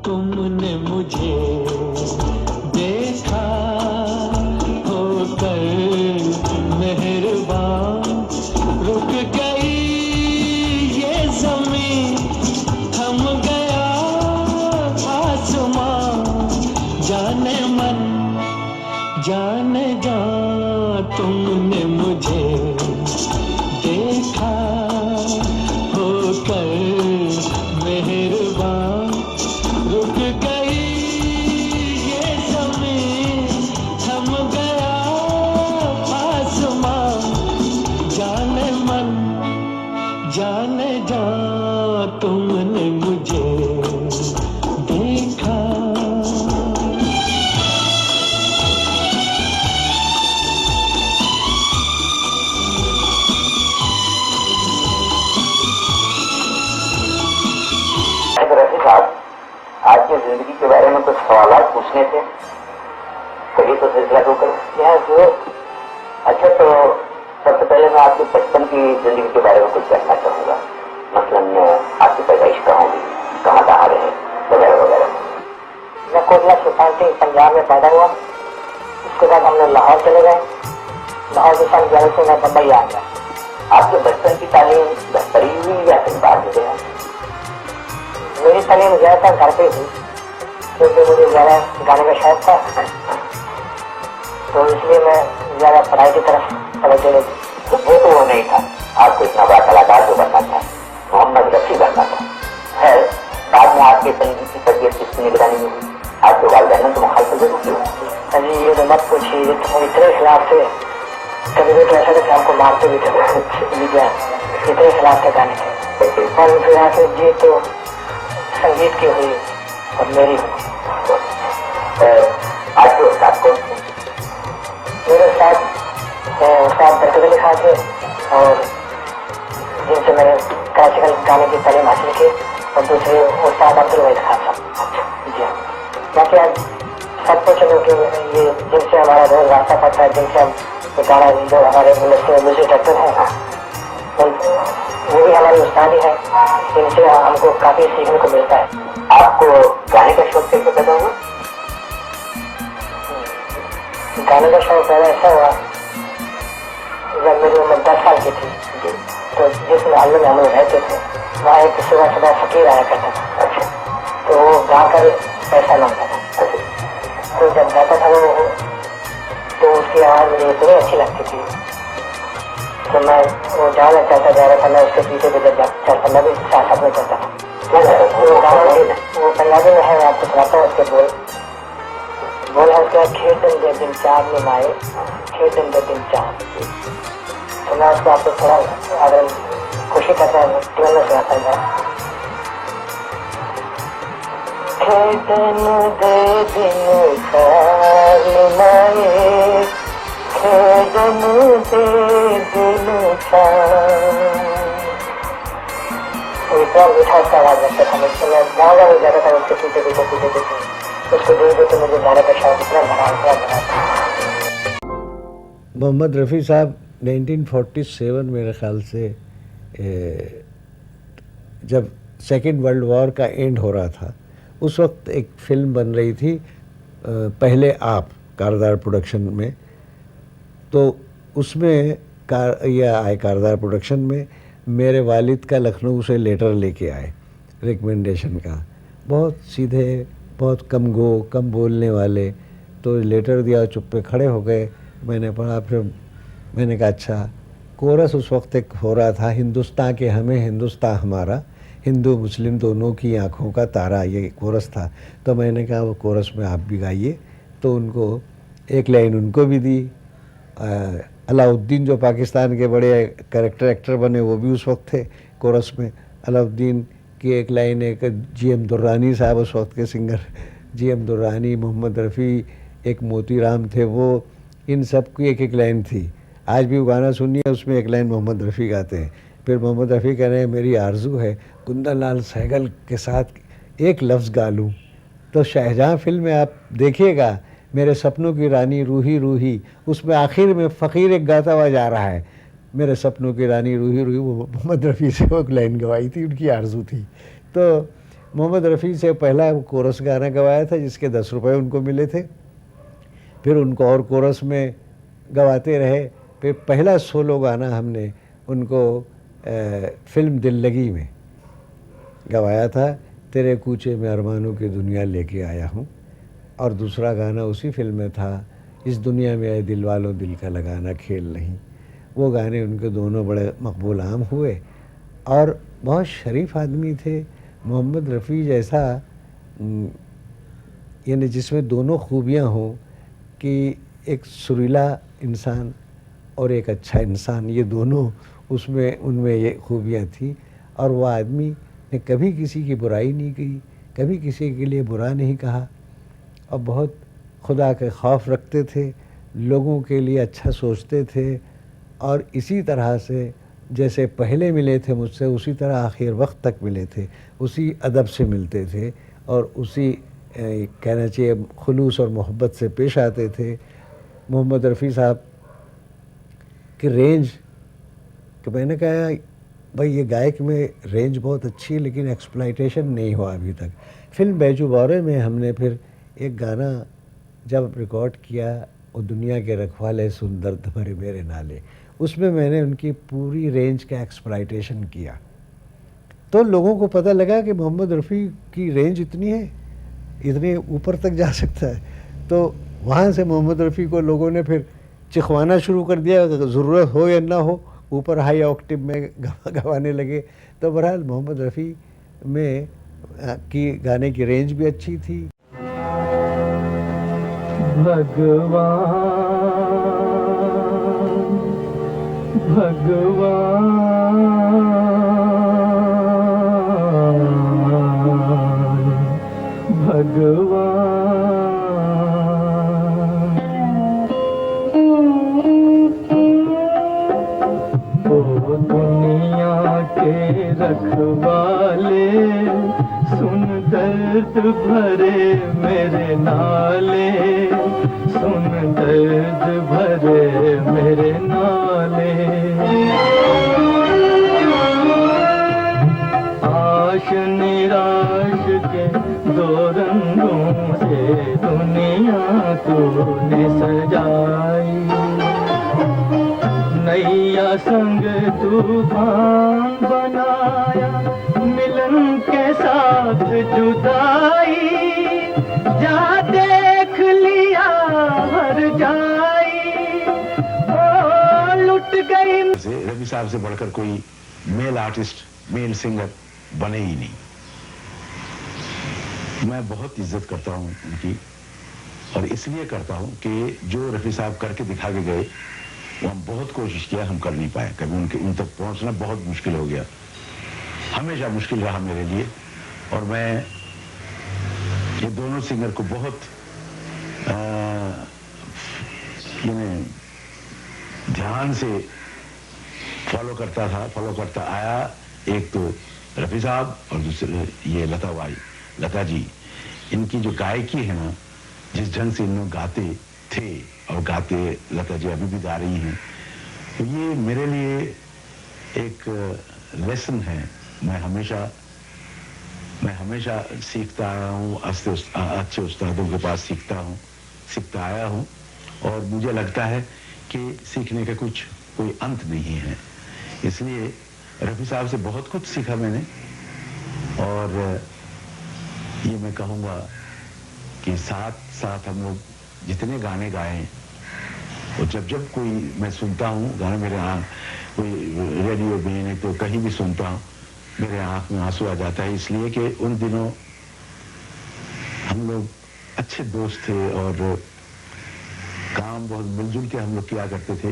तुमने मुझे देखा होकर मेहरबान, रुक गई ये ज़मीं, थम गया आसमां, जाने मन जाने जा, तुमने मुझे देखा होकर मेहरबान, रुक गई ये ज़मीं, थम गया आसमां, जाने मन जाने जा, तुमने मुझे देखा। रफी साहब, आपकी जिंदगी के बारे में कुछ सवाल पूछने थे, कभी तो सिलसिला तो करो। अच्छा, तो सबसे पहले मैं आपके बचपन की जिंदगी के बारे में कुछ जानना चाहूँगा। मसलन आपकी पैदाइश कहाँ हुई, कहाँ कहाँ रहे, वगैरह वगैरह। मैं कोटला सुल्तान सिंह पंजाब में पैदा हुआ। उसके बाद हम लोग लाहौर चले गए। लाहौर के साथ जाने से मैं बम्बई आ गया। आपके बचपन की तालीम घर पर ही हुई या कहीं बाहर भी गए? मेरी तालीम ज़्यादातर घर पे हुई, क्योंकि मुझे ज़्यादा गाने का शौक था, तो इसलिए मैं ज़्यादा पढ़ाई की तरफ तवज्जो नहीं दी। वो तो वो नहीं था, आपको इतना बड़ा कलाकार जो बनना था, मोहम्मद रफी बनना था। खैर, बाद में आपके संगीत की तबीयत किसकी निगरानी में हुई? आपके वालिदैन ने तो मुखालफत जरूर की होगी। अजी ये तो मत पूछिए, ये तो इतने खिलाफ थे, कभी भी तो ऐसा थे हमको मारते भी थे। इतने खिलाफ थे गाने के। और फिर आके जी तो संगीत की हुई और मेरी हुई। आज के उस्ताद कौन थे? मेरे साथ उस्ताद बरकत अली खान थे, और जिनसे मैंने क्लासिकल गाने की तालीम हासिल की, और दूसरे उस्ताद अब्दुल वहीद खान साहब। जी हाँ, बाकी आज सब कुछ लोग ये जिनसे हमारा रोज रास्ता पड़ता है, जिनसे हम गाना, जो हमारे इंडस्ट्री में म्यूजिक डायरेक्टर हैं, वो भी हमारे उस्ताद ही हैं। इनसे हमको काफ़ी सीखने को मिलता है। आपको गाने का शौक कैसे पैदा हुआ? गाने का शौक पैदा ऐसा हुआ, जब मेरी उम्र 10 साल की थी, तो जिस मोहल्ले में हम लोग रहते थे, वहाँ एक सुबह सुबह फकीर आया करता था। अच्छा, तो वो गाकर पैसा मांगता था। तो जब गाता था वो, तो उसकी आवाज़ मुझे इतनी अच्छी लगती थी, तो मैं वो जाना चाहता जा रहा था, मैं उसके पीछे पीछे चलता, मैं भी साथ साथ में चलता था। वो गाना वो पंजाबी में है, मैं आपको सुनाता हूँ। उसके बोल है उसका, खेतन दे दिन चार में माए, खेतन दे दिन चार। तो मैं उसको आपको थोड़ा अगर खुशी करता है ट्यून में सुनाता हूँ। खेतन दे दिन चार में माए, खेतन दे दिन चार। इतना मीठा उसका आवाज लगता था, मुझसे मैं गाँव में जाता था, उसके पीछे पीछे उसको देख देख मुझे गाने का शौक इतना बड़ा था। मोहम्मद रफ़ी साहब 1947 मेरे ख़्याल से जब सेकेंड वर्ल्ड वॉर का एंड हो रहा था, उस वक्त एक फ़िल्म बन रही थी, पहले आप, कारदार प्रोडक्शन में। तो उसमें कारदार प्रोडक्शन में मेरे वालिद का लखनऊ से लेटर लेके आए रिकमेंडेशन का, बहुत सीधे, बहुत कम बोलने वाले। तो लेटर दिया, चुप पे खड़े हो गए। मैंने पढ़ा, फिर मैंने कहा अच्छा। कोरस उस वक्त एक हो रहा था, हिंदुस्तान के हमें हिंदुस्तान हमारा, हिंदू मुस्लिम दोनों की आँखों का तारा, ये कोरस था। तो मैंने कहा वो कोरस में आप भी गाइए। तो उनको एक लाइन उनको भी दी। अलाउद्दीन जो पाकिस्तान के बड़े कैरेक्टर एक्टर बने, वो भी उस वक्त थे कोरस में। अलाउद्दीन की एक लाइन, एक GM दुर्रानी साहब उस वक्त के सिंगर, GM दुर्रानी, मोहम्मद रफ़ी, एक मोतीराम थे, वो इन सब की एक एक लाइन थी। आज भी वो गाना सुनिए, उसमें एक लाइन मोहम्मद रफ़ी गाते हैं। फिर मोहम्मद रफ़ी कह रहे हैं, मेरी आरज़ू है कुंदन लाल सहगल के साथ एक लफ्ज़ गा लूँ। तो शाहजहाँ फिल्म में आप देखिएगा, मेरे सपनों की रानी रूही रूही, उसमें आखिर में फ़कीर एक गाता हुआ जा रहा है, मेरे सपनों की रानी रूही रूही। वो मोहम्मद रफ़ी से वो एक लाइन गवाई थी, उनकी आरज़ू थी। तो मोहम्मद रफ़ी से पहला कोरस गाना गवाया था जिसके 10 रुपए उनको मिले थे। फिर उनको और कोरस में गवाते रहे। फिर पहला सोलो गाना हमने उनको फिल्म दिल लगी में गवाया था, तेरे कूचे में अरमानों की दुनिया लेके आया हूँ। और दूसरा गाना उसी फिल्म में था, इस दुनिया में आए दिल वालों दिल का लगाना खेल नहीं। वो गाने उनके दोनों बड़े मकबूल आम हुए और बहुत शरीफ आदमी थे। मोहम्मद रफ़ी जैसा यानी जिसमें दोनों खूबियाँ हों कि एक सुरीला इंसान और एक अच्छा इंसान, ये दोनों उसमें उनमें ये खूबियाँ थी। और वह आदमी ने कभी किसी की बुराई नहीं की, कभी किसी के लिए बुरा नहीं कहा और बहुत खुदा के खौफ रखते थे, लोगों के लिए अच्छा सोचते थे। और इसी तरह से जैसे पहले मिले थे मुझसे उसी तरह आखिर वक्त तक मिले थे, उसी अदब से मिलते थे और उसी कहना चाहिए खुलूस और मोहब्बत से पेश आते थे। मोहम्मद रफ़ी साहब की रेंज कि मैंने कहा भाई ये गायक में रेंज बहुत अच्छी है लेकिन एक्सप्लॉइटेशन नहीं हुआ अभी तक। फिल्म बैजू बावरे में हमने फिर एक गाना जब रिकॉर्ड किया, वो दुनिया के रखवाले सुन दर्द भरे मेरे नाले, उसमें मैंने उनकी पूरी रेंज का एक्सप्लॉइटेशन किया। तो लोगों को पता लगा कि मोहम्मद रफ़ी की रेंज इतनी है, इतने ऊपर तक जा सकता है। तो वहाँ से मोहम्मद रफ़ी को लोगों ने फिर चिखवाना शुरू कर दिया, ज़रूरत हो या ना हो ऊपर हाई ऑक्टेव में गवाने लगे। तो बहरहाल मोहम्मद रफ़ी में की गाने की रेंज भी अच्छी थी। भगवान ओ दुनिया के रखवाले सुन दर्द भरे मेरे नाले, सुन दर्द भरे मेरे नाले। आश निराश के दो रंगों से दुनिया तूने सजाई, नैया संग तूफान बनाया, मिलन के साथ जुदाई, जा देख लिया हर जाई, ओ लुट गई। रफी साहब से बढ़कर कोई मेल आर्टिस्ट, मेल सिंगर बने ही नहीं। मैं बहुत इज्जत करता हूं उनकी और इसलिए करता हूं कि जो रफी साहब करके दिखा के गए वो हम बहुत कोशिश किया, हम कर नहीं पाए। कभी उन तक पहुंचना बहुत मुश्किल हो गया, हमेशा मुश्किल रहा मेरे लिए। और मैं ये दोनों सिंगर को बहुत ध्यान से फॉलो करता आया। एक तो रफी साहब और दूसरे ये लता जी, इनकी जो गायकी है ना, जिस ढंग से इन लोग गाते थे और गाते, लता जी अभी भी गा रही हैं, तो ये मेरे लिए एक लेसन है। मैं हमेशा सीखता आया हूँ, अच्छे उस्तादों के पास सीखता आया हूँ और मुझे लगता है कि सीखने का कोई अंत नहीं है। इसलिए रफी साहब से बहुत कुछ सीखा मैंने। और ये मैं कहूँगा कि साथ हम लोग जितने गाने गाए और जब कोई मैं सुनता हूँ गाना, मेरे कोई रेडियो में नहीं तो कहीं भी सुनता हूँ, मेरे आँख में आंसू आ जाता है। इसलिए कि उन दिनों हम लोग अच्छे दोस्त थे और काम बहुत मिलजुल के हम लोग किया करते थे।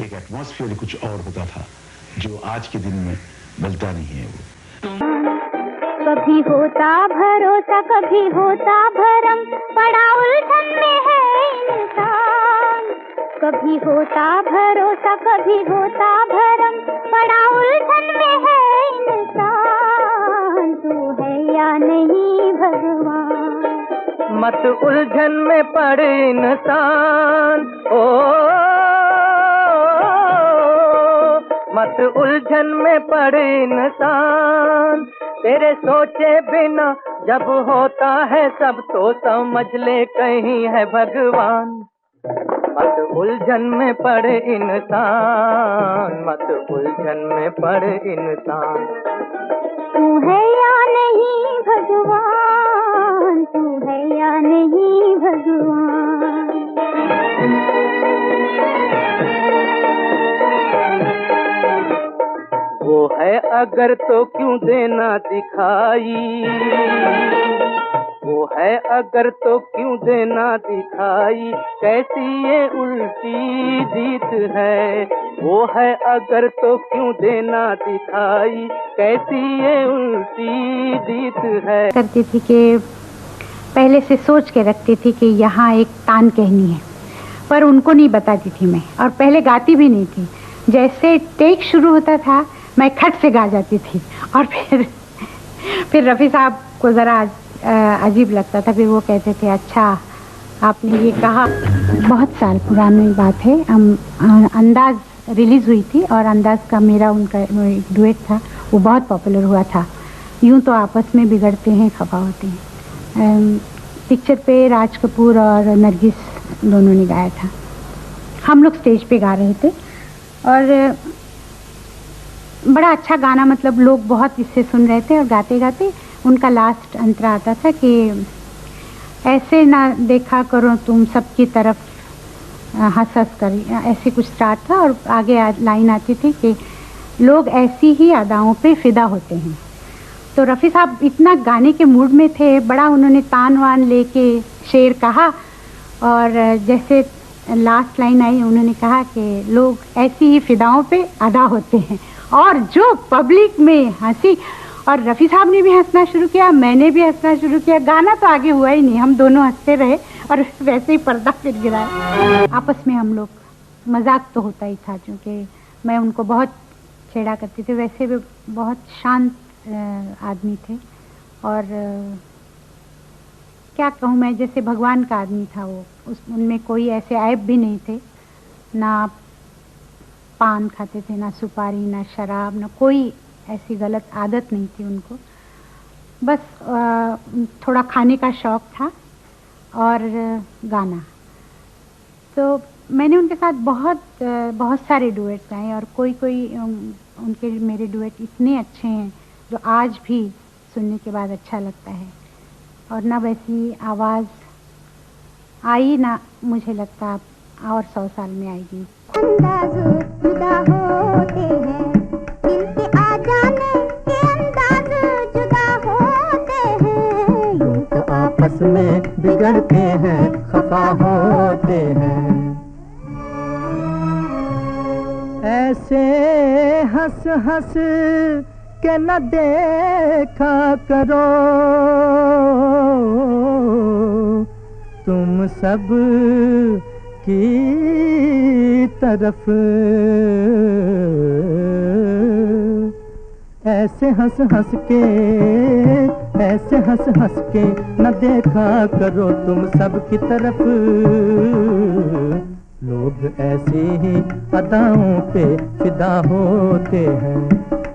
एक एटमॉस्फेयर कुछ और होता था जो आज के दिन में मिलता नहीं है। वो कभी होता भरोसा कभी होता भरम, बड़ा उलझन में है इंसान। कभी होता भरोसा कभी होता भरम, बड़ा उलझन में है इंसान। तू है या नहीं भगवान, मत उलझन में पड़ इंसान, ओ मत उलझन में पड़ इंसान। तेरे सोचे बिना जब होता है सब तो समझ ले कहीं है भगवान। मत उलझन में पड़े इंसान, मत उलझन में पड़े इंसान। तू है या नहीं भगवान, तू है या नहीं भगवान। वो है अगर तो क्यों देना दिखाई, वो है अगर तो क्यों देना दिखाई, कैसी ये उल्टी जीत है। वो है अगर तो क्यों देना दिखाई, कैसी ये उल्टी जीत है। करती थी कि पहले से सोच के रखती थी कि यहाँ एक तान कहनी है, पर उनको नहीं बताती थी मैं, और पहले गाती भी नहीं थी। जैसे टेक शुरू होता था मैं खट से गा जाती थी, और फिर रफ़ी साहब को ज़रा अजीब लगता था। फिर वो कहते थे अच्छा आपने ये कहा। बहुत साल पुरानी बात है, अंदाज़ रिलीज़ हुई थी और अंदाज़ का मेरा उनका एक डुएट था, वो बहुत पॉपुलर हुआ था। यूं तो आपस में बिगड़ते हैं खफा होते हैं। पिक्चर पे राज कपूर और नरगिस दोनों ने गाया था। हम लोग स्टेज पे गा रहे थे और बड़ा अच्छा गाना, मतलब लोग बहुत इससे सुन रहे थे। और गाते गाते उनका लास्ट अंतरा आता था कि ऐसे ना देखा करो तुम सबकी तरफ हंस हंस कर, ऐसे कुछ स्टार्ट था। और आगे लाइन आती थी कि लोग ऐसी ही अदाओं पे फिदा होते हैं। तो रफ़ी साहब इतना गाने के मूड में थे, बड़ा उन्होंने तान वान लेके शेर कहा। और जैसे लास्ट लाइन आई उन्होंने कहा कि लोग ऐसी ही फिदाओं पे अदा होते हैं, और जो पब्लिक में हंसी। और रफ़ी साहब ने भी हंसना शुरू किया, मैंने भी हंसना शुरू किया। गाना तो आगे हुआ ही नहीं, हम दोनों हंसते रहे और वैसे ही पर्दा फिर गिराया। आपस में हम लोग मजाक तो होता ही था, क्योंकि मैं उनको बहुत छेड़ा करती थी। वैसे भी बहुत शांत आदमी थे, और क्या कहूँ मैं, जैसे भगवान का आदमी था वो। उनमें कोई ऐसे ऐब भी नहीं थे, ना पान खाते थे, ना सुपारी, ना शराब, ना कोई ऐसी गलत आदत नहीं थी उनको। बस थोड़ा खाने का शौक़ था और गाना। तो मैंने उनके साथ बहुत सारे डुएट्स गाए, और कोई उनके मेरे डुएट इतने अच्छे हैं जो आज भी सुनने के बाद अच्छा लगता है। और ना वैसी आवाज़ आई, ना मुझे लगता और 100 साल में आएगी। अंदाज़ जुदा होते हैं, दिल के आ जाने के अंदाज़ जुदा होते हैं। यूं तो आपस में बिगड़ते हैं खफा होते हैं। ऐसे हंस हंस के न देखा करो तुम सब की तरफ। ऐसे हंस हंस के न देखा करो तुम सब की तरफ। लोग ऐसी ही अदाओं पे फिदा होते हैं,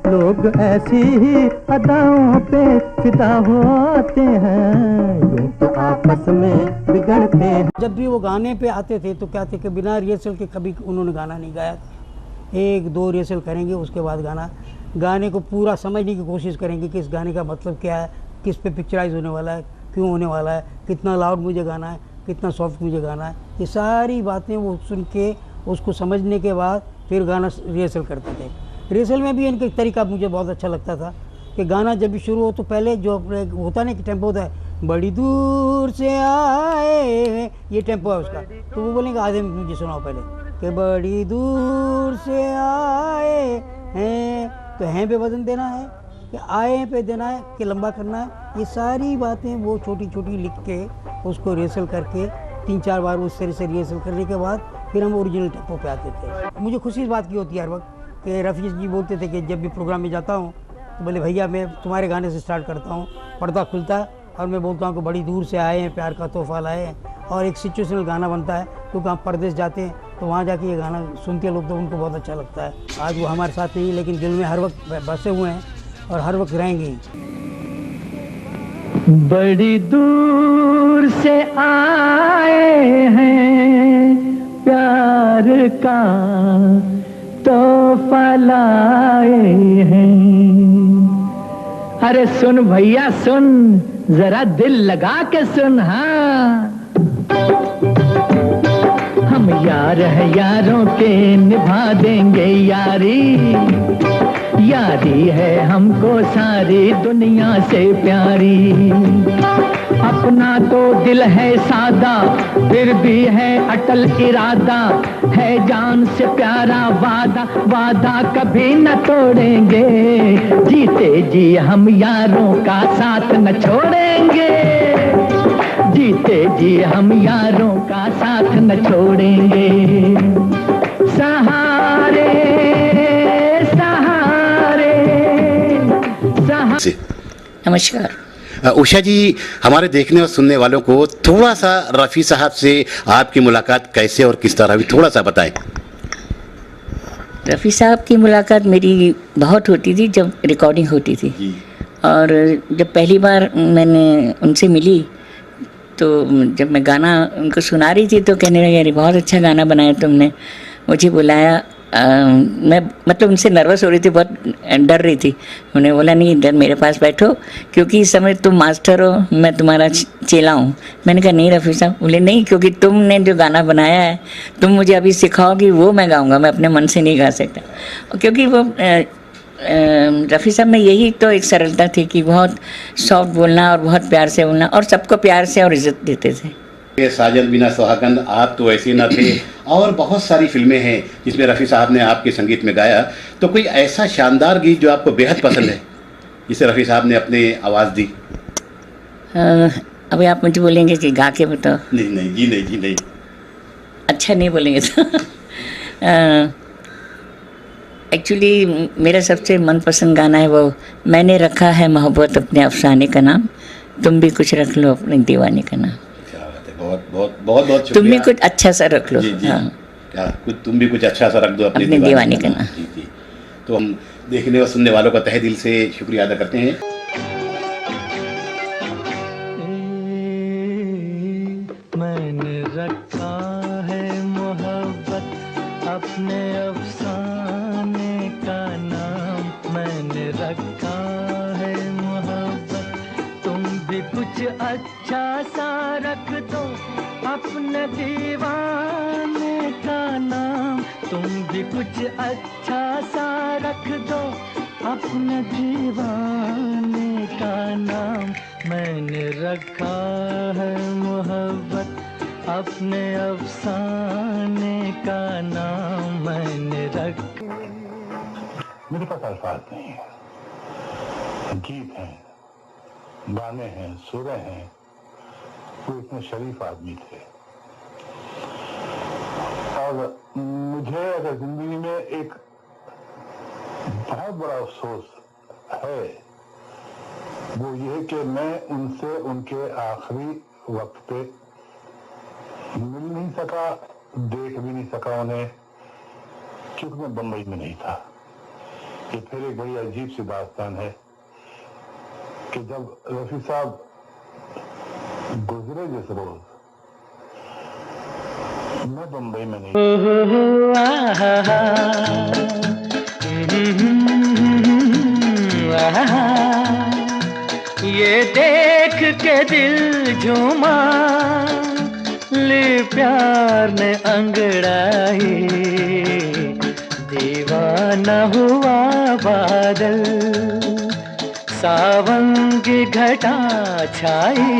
लोग ऐसी ही अदाओं पे फिदा होते हैं। यूं तो आपस में बिगड़ते हैं। जब भी वो गाने पे आते थे तो क्या थे कि बिना रिहर्सल के कभी उन्होंने गाना नहीं गाया। 1-2 रिहर्सल करेंगे, उसके बाद गाने को पूरा समझने की कोशिश करेंगे कि इस गाने का मतलब क्या है, किस पे पिक्चराइज होने वाला है, क्यों होने वाला है, कितना लाउड मुझे गाना है, कितना सॉफ्ट मुझे गाना है। ये सारी बातें वो सुन के उसको समझने के बाद फिर गाना रिहर्सल करते थे। रिहर्सल में भी इनका तरीका मुझे बहुत अच्छा लगता था कि गाना जब भी शुरू हो तो पहले जो होता है ना कि टेम्पो होता है, बड़ी दूर से आए, ये टेम्पो है उसका, तो वो बोलेंगे आधे में मुझे सुनाओ पहले कि बड़ी दूर से आए हैं, तो हैं पे वजन देना है कि आए पे देना है कि लंबा करना है। ये सारी बातें वो छोटी छोटी लिख के उसको रिहर्सल करके 3-4 बार उस तरह से रिहर्सल करने के बाद फिर हम ओरिजिनल टेम्पो पे आते थे। मुझे खुशी इस बात की होती है हर वक्त कि रफ़ी जी बोलते थे कि जब भी प्रोग्राम में जाता हूँ तो बोले भैया मैं तुम्हारे गाने से स्टार्ट करता हूँ। पर्दा खुलता है और मैं बोलता हूँ कि बड़ी दूर से आए हैं, प्यार का तोहफा लाए हैं, और एक सिचुएशनल गाना बनता है क्योंकि हम परदेश जाते हैं तो वहाँ जाके ये गाना सुनते लोग तो उनको बहुत अच्छा लगता है। आज वो हमारे साथ नहीं, लेकिन दिल में हर वक्त बसे हुए हैं और हर वक्त रहेंगे। बड़ी दूर से आए हैं, प्यार का तोहफा लाए हैं। अरे सुन भैया सुन, जरा दिल लगा के सुन। हाँ, हम यार हैं, यारों के निभा देंगे यारी। यारी है हमको सारी दुनिया से प्यारी। अपना तो दिल है सादा, फिर भी है अटल इरादा। है जान से प्यारा वादा, वादा कभी न तोड़ेंगे। जीते जी हम यारों का साथ न छोड़ेंगे। जीते जी हम यारों का साथ न छोड़ेंगे। सहारे सहारे सहारे। नमस्कार। उषा जी, हमारे देखने और सुनने वालों को थोड़ा सा रफ़ी साहब से आपकी मुलाकात कैसे और किस तरह हुई, थोड़ा सा बताएं। रफ़ी साहब की मुलाकात मेरी बहुत होती थी जब रिकॉर्डिंग होती थी। और जब पहली बार मैंने उनसे मिली तो जब मैं गाना उनको सुना रही थी तो कहने लगे, अरे बहुत अच्छा गाना बनाया तुमने। मुझे बुलाया, मैं मतलब उनसे नर्वस हो रही थी, बहुत डर रही थी। उन्होंने बोला, नहीं इधर मेरे पास बैठो, क्योंकि इस समय तुम मास्टर हो, मैं तुम्हारा चेला हूँ। मैंने कहा नहीं रफ़ी साहब। बोले नहीं, क्योंकि तुमने जो गाना बनाया है, तुम मुझे अभी सिखाओगी वो मैं गाऊँगा, मैं अपने मन से नहीं गा सकता। क्योंकि वो रफ़ी साहब में यही तो एक सरलता थी कि बहुत सॉफ्ट बोलना और बहुत प्यार से बोलना, और सबको प्यार से और इज़्ज़त देते थे। साजन बिना सुहागन, आप तो ऐसे न थे, और बहुत सारी फिल्में हैं जिसमें रफ़ी साहब ने आपके संगीत में गाया। तो कोई ऐसा शानदार गीत जो आपको बेहद पसंद है, जिसे रफ़ी साहब ने अपनी आवाज़ दी? अभी आप मुझे बोलेंगे कि गा के बताओ? नहीं नहीं जी, नहीं जी, नहीं। अच्छा नहीं बोलेंगे तो एक्चुअली मेरा सबसे मनपसंद गाना है वो, मैंने रखा है मोहब्बत अपने अफसाने का नाम, तुम भी कुछ रख लो अपने दीवाने का नाम। बहुत बहुत बहुत बहुत तुम भी कुछ अच्छा सा रख लो। जी जी। हाँ। क्या कुछ तुम भी कुछ अच्छा सा रख दो अपने दीवाने का नाम। जी जी। तो हम देखने और सुनने वालों का तहे दिल से शुक्रिया अदा करते हैं। मैंने रखा है मोहब्बत अपने अफसाने का नाम, मैंने रखा है मोहब्बत, तुम भी कुछ अच्छा सा रख दो अपने दीवाने का नाम, तुम भी कुछ अच्छा सा रख दो अपने दीवाने का नाम। मैंने रखा है मोहब्बत अपने अफसाने का नाम, मैंने रखा। मेरे पास अल्फाज नहीं है, गीत हैं, गाने हैं, सुरें हैं। वो इतने शरीफ आदमी थे, और मुझे अगर जिंदगी में एक बहुत बड़ा अफसोस है वो ये कि मैं उनसे उनके आखिरी वक्त पे मिल नहीं सका, देख भी नहीं सका उन्हें, क्योंकि मैं बम्बई में नहीं था। ये फिर एक बड़ी अजीब सी दास्तान है कि जब रफ़ी साहब गुजरे जिस रोज, मैं बम्बई में नहीं। ये देख के दिल झूमा, ले प्यार ने अंगड़ाई, दीवाना हुआ बादल, सावन की घटा छाई।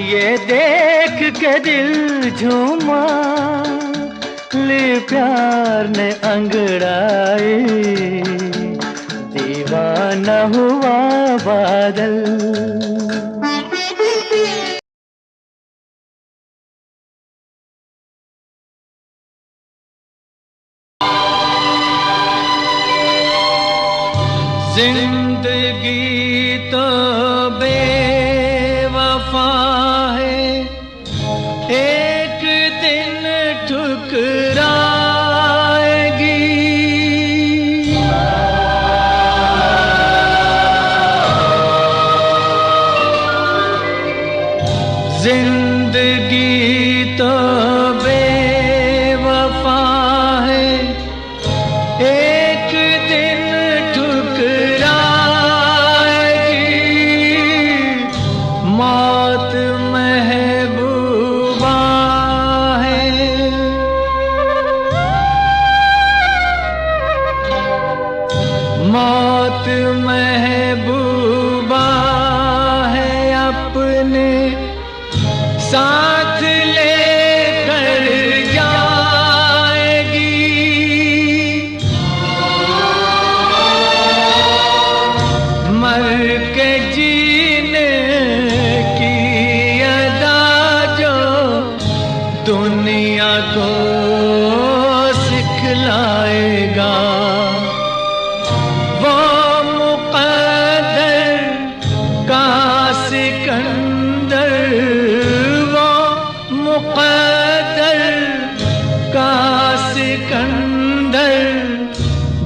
ये देख के दिल झूमा, ले प्यार ने अंगड़ाई, दीवाना हुआ बादल। जिंदगी तो बेवफा है, एक दिन ठुकराएगी।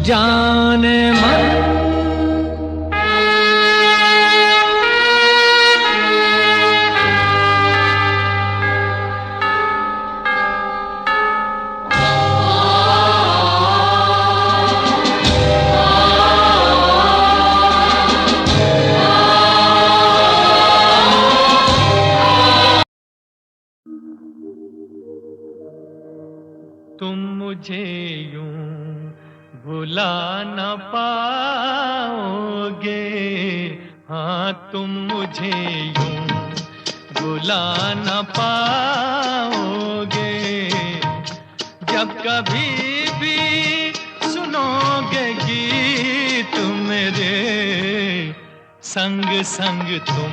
जाने मन। तुम मुझे यूं भुला न पाओगे, हाँ तुम मुझे यूं भुला न पाओगे। जब कभी भी सुनोगे गीत मेरे, संग संग तुम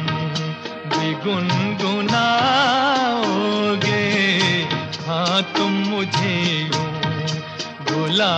भी गुनगुनाओगे। हाँ तुम मुझे यूं भुला